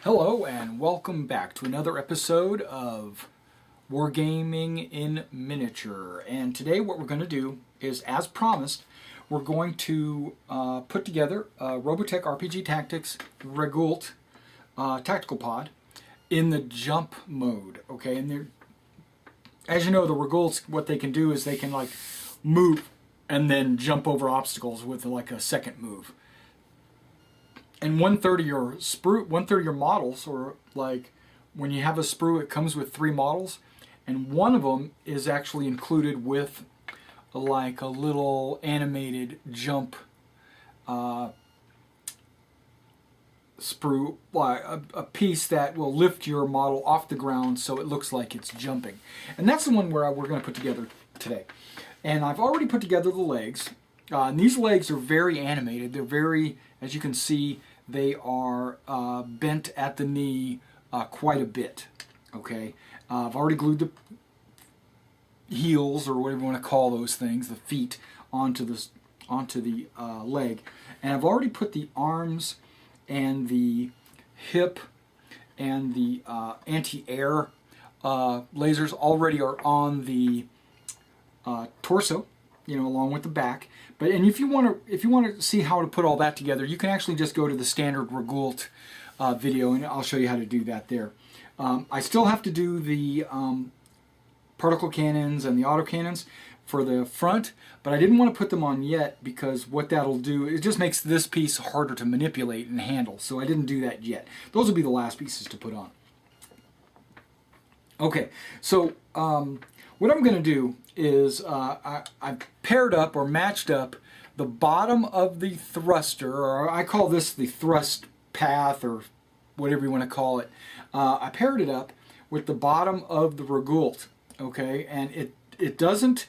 Hello and welcome back to another episode of Wargaming in Miniature. And today what we're going to do is, as promised, we're going to put together Robotech RPG Tactics Regult Tactical Pod in the jump mode. Okay, and as you know, the Regults, what they can do is they can like move and then jump over obstacles with like a second move. And one-third of your models, or like when you have a sprue, it comes with 3 models, and one of them is actually included with like a little animated jump sprue, a piece that will lift your model off the ground so it looks like it's jumping. And that's the one where we're going to put together today. And I've already put together the legs. And these legs are very animated. They're very, as you can see, they are bent at the knee quite a bit. Okay, I've already glued the heels, or whatever you want to call those things, the feet, onto the leg, and I've already put the arms and the hip and the anti-air lasers already are on the torso, you know, along with the back. But if you want to see how to put all that together, you can actually just go to the standard Regult video, and I'll show you how to do that there. I still have to do the particle cannons and the autocannons for the front, but I didn't want to put them on yet because what that'll do, it just makes this piece harder to manipulate and handle, so I didn't do that yet. Those will be the last pieces to put on. Okay, so what I'm going to do is I've paired up or matched up the bottom of the thruster, or I call this the thrust path, or whatever you want to call it. I paired it up with the bottom of the Regult, okay, and it doesn't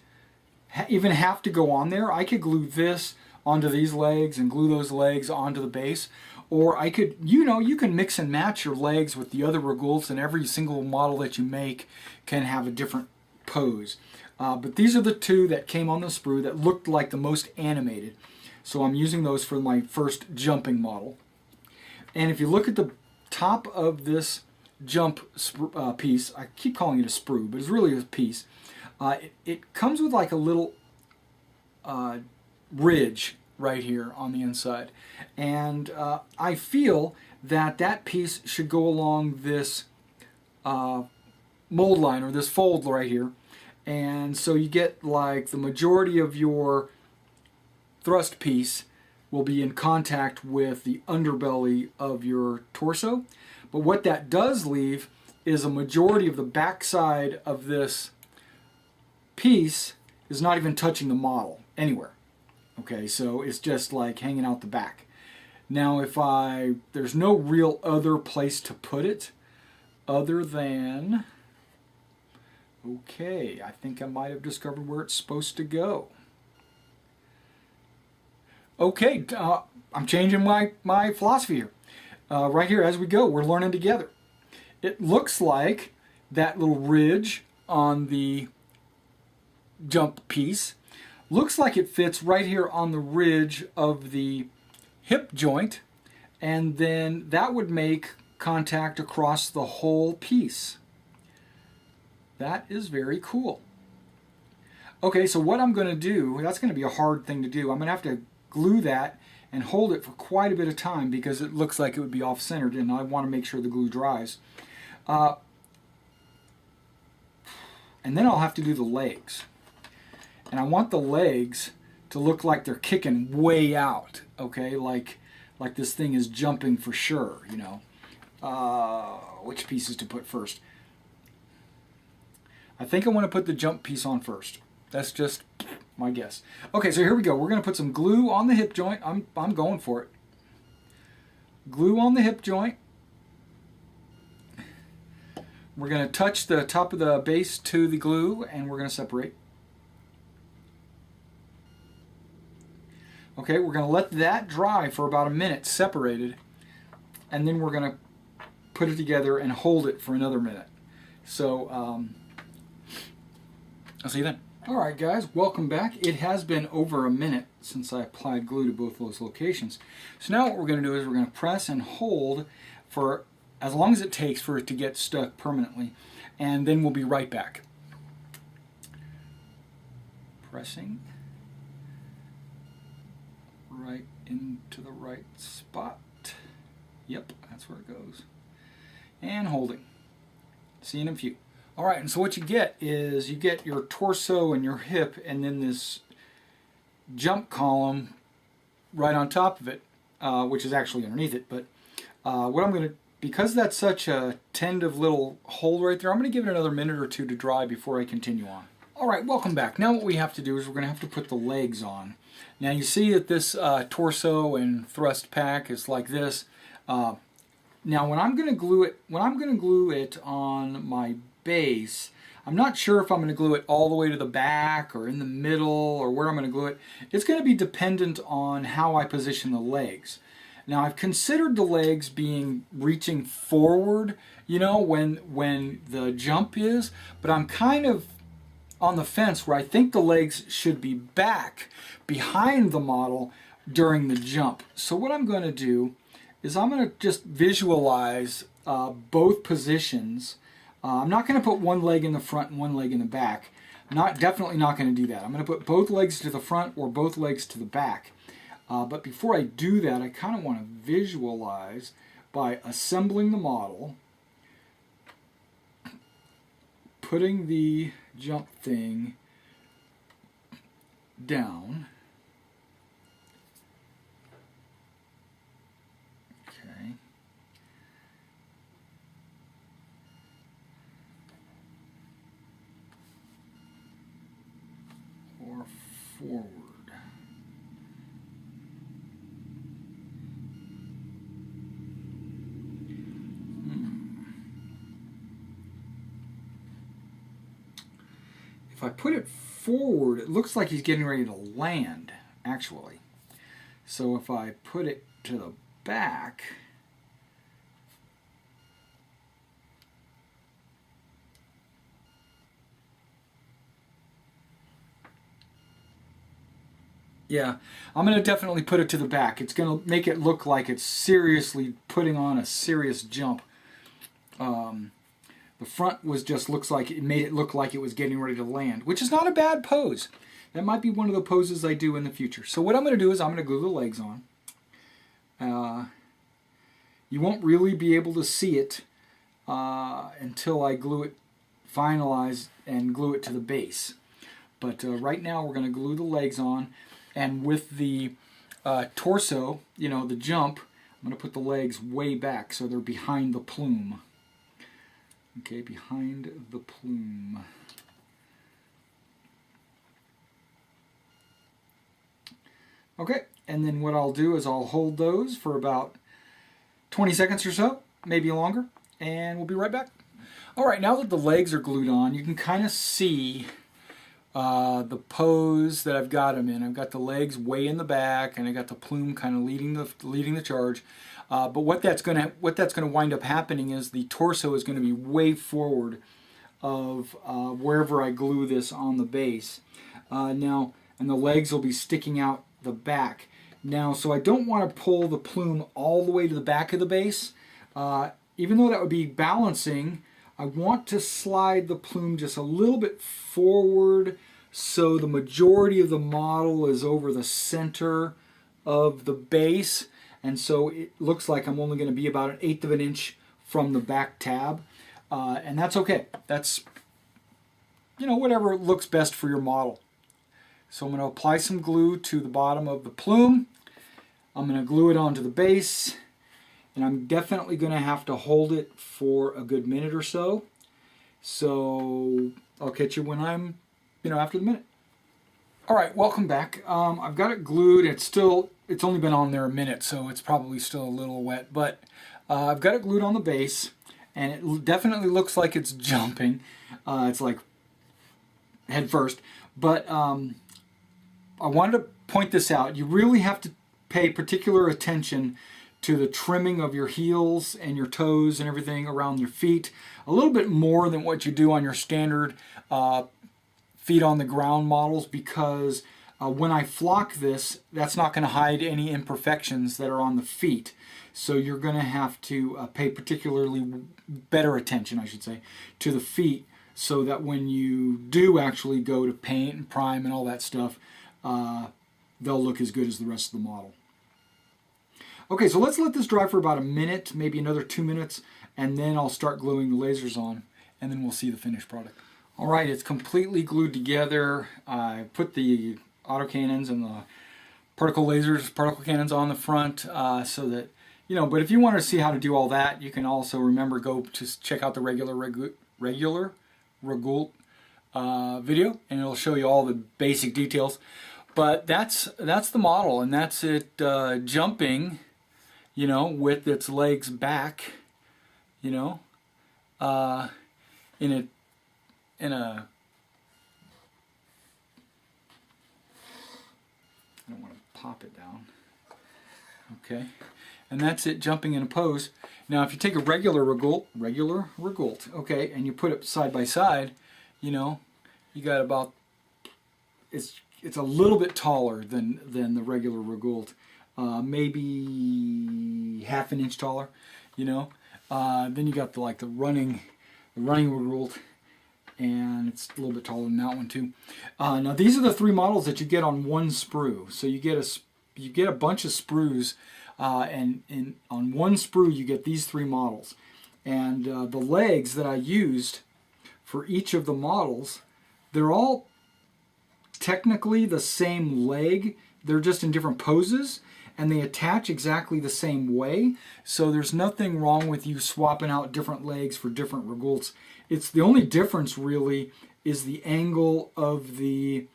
even have to go on there. I could glue this onto these legs and glue those legs onto the base, or I could, you can mix and match your legs with the other Regults, and every single model that you make can have a different pose. But these are the 2 that came on the sprue that looked like the most animated. So I'm using those for my first jumping model. And if you look at the top of this jump piece, I keep calling it a sprue, but it's really a piece. It comes with like a little ridge right here on the inside. And I feel that that piece should go along this mold line, or this fold right here. And so you get like the majority of your thrust piece will be in contact with the underbelly of your torso. But what that does leave is a majority of the backside of this piece is not even touching the model anywhere. Okay, so it's just like hanging out the back. Now there's no real other place to put it other than, okay, I think I might have discovered where it's supposed to go. Okay, I'm changing my philosophy here. Right here, as we go, we're learning together. It looks like that little ridge on the jump piece looks like it fits right here on the ridge of the hip joint, and then that would make contact across the whole piece. That is very cool. Okay, so what I'm going to do, that's going to be a hard thing to do. I'm going to have to glue that and hold it for quite a bit of time because it looks like it would be off-centered, and I want to make sure the glue dries. And then I'll have to do the legs. And I want the legs to look like they're kicking way out, okay? Like this thing is jumping for sure, you know. Which pieces to put first? I think I want to put the jump piece on first. That's just my guess. Okay, so here we go. We're going to put some glue on the hip joint. I'm going for it. Glue on the hip joint. We're going to touch the top of the base to the glue, and we're going to separate. Okay, we're going to let that dry for about a minute separated, and then we're going to put it together and hold it for another minute. So, I'll see you then. Alright guys, welcome back. It has been over a minute since I applied glue to both those locations. So now what we're going to do is we're going to press and hold for as long as it takes for it to get stuck permanently, and then we'll be right back. Pressing right into the right spot. Yep, that's where it goes. And holding. See you in a few. Alright, and so what you get is you get your torso and your hip and then this jump column right on top of it, which is actually underneath it. But what I'm going to, because that's such a tentative little hold right there, I'm going to give it another minute or two to dry before I continue on. Alright, welcome back. Now what we have to do is we're going to have to put the legs on. Now you see that this torso and thrust pack is like this. Now when I'm going to glue it on my base, I'm not sure if I'm going to glue it all the way to the back or in the middle or where I'm going to glue it. It's going to be dependent on how I position the legs. Now I've considered the legs reaching forward, you know, when the jump is, but I'm kind of on the fence where I think the legs should be back behind the model during the jump. So what I'm going to do is I'm going to just visualize both positions. I'm not going to put one leg in the front and one leg in the back. Definitely not going to do that. I'm going to put both legs to the front or both legs to the back. But before I do that, I kind of want to visualize by assembling the model, putting the jump thing down. Okay. Or forward. If I put it forward, it looks like he's getting ready to land, actually. So if I put it to the back, yeah, I'm going to definitely put it to the back. It's going to make it look like it's seriously putting on a serious jump. The front was just made it look like it was getting ready to land, which is not a bad pose. That might be one of the poses I do in the future. So what I'm going to do is I'm going to glue the legs on. You won't really be able to see it until I finalize and glue it to the base. But right now we're going to glue the legs on, and with the torso, you know, the jump, I'm going to put the legs way back so they're behind the plume. Okay, behind the plume. Okay, and then what I'll do is I'll hold those for about 20 seconds or so, maybe longer, and we'll be right back. Alright, now that the legs are glued on, you can kind of see the pose that I've got them in. I've got the legs way in the back, and I got the plume kind of leading the charge. But what that's going to wind up happening is the torso is going to be way forward of wherever I glue this on the base. Now, and the legs will be sticking out the back. Now, so I don't want to pull the plume all the way to the back of the base. Even though that would be balancing, I want to slide the plume just a little bit forward so the majority of the model is over the center of the base. And so it looks like I'm only going to be about 1/8 of an inch from the back tab. And that's okay. That's, you know, whatever looks best for your model. So I'm going to apply some glue to the bottom of the plume. I'm going to glue it onto the base. And I'm definitely going to have to hold it for a good minute or so. So I'll catch you when I'm, after the minute. Alright, welcome back. I've got it glued. It's only been on there a minute, so it's probably still a little wet. But I've got it glued on the base, and it definitely looks like it's jumping. It's like head first. But I wanted to point this out. You really have to pay particular attention to the trimming of your heels and your toes and everything around your feet. A little bit more than what you do on your standard feet on the ground models, because When I flock this, that's not going to hide any imperfections that are on the feet. So you're going to have to pay particularly better attention, I should say, to the feet, so that when you do actually go to paint and prime and all that stuff, they'll look as good as the rest of the model. Okay, so let's let this dry for about a minute, maybe another 2 minutes, and then I'll start gluing the lasers on, and then we'll see the finished product. All right, it's completely glued together. I put the autocannons and the particle cannons on the front, so that, but if you want to see how to do all that, you can also remember go to check out the regular Regult video, and it'll show you all the basic details. But that's the model, and that's it jumping, with its legs back, in a I don't want to pop it down. Okay, and that's it jumping in a pose. Now, if you take a regular Regult, okay, and you put it side by side, you got about, it's a little bit taller than the regular Regult, maybe half an inch taller, Then you got the running Regult, and it's a little bit taller than that one too. Now these are the 3 models that you get on one sprue. So you get a bunch of sprues, and on one sprue you get these 3 models. And the legs that I used for each of the models, they're all technically the same leg. They're just in different poses, and they attach exactly the same way. So there's nothing wrong with you swapping out different legs for different Regults. It's the only difference really is the angle of the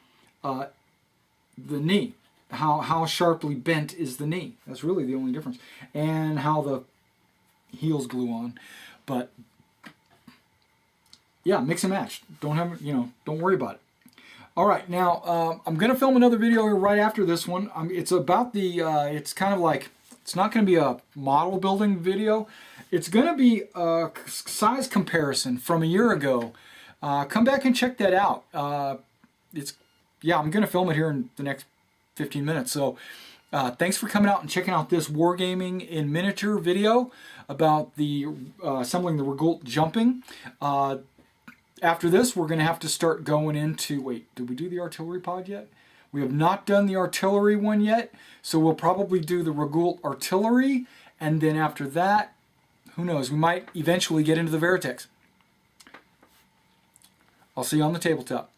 knee. How sharply bent is the knee? That's really the only difference, and how the heels glue on. But yeah, mix and match. Don't worry about it. All right, now I'm going to film another video right after this one. It's about it's kind of like, it's not going to be a model building video. It's going to be a size comparison from a year ago. Come back and check that out. I'm going to film it here in the next 15 minutes. So thanks for coming out and checking out this Wargaming in miniature video about the assembling the Regult jumping. After this, we're going to have to start going into, wait, did we do the artillery pod yet? We have not done the artillery one yet, so we'll probably do the Regult artillery, and then after that, who knows, we might eventually get into the Veritex. I'll see you on the tabletop.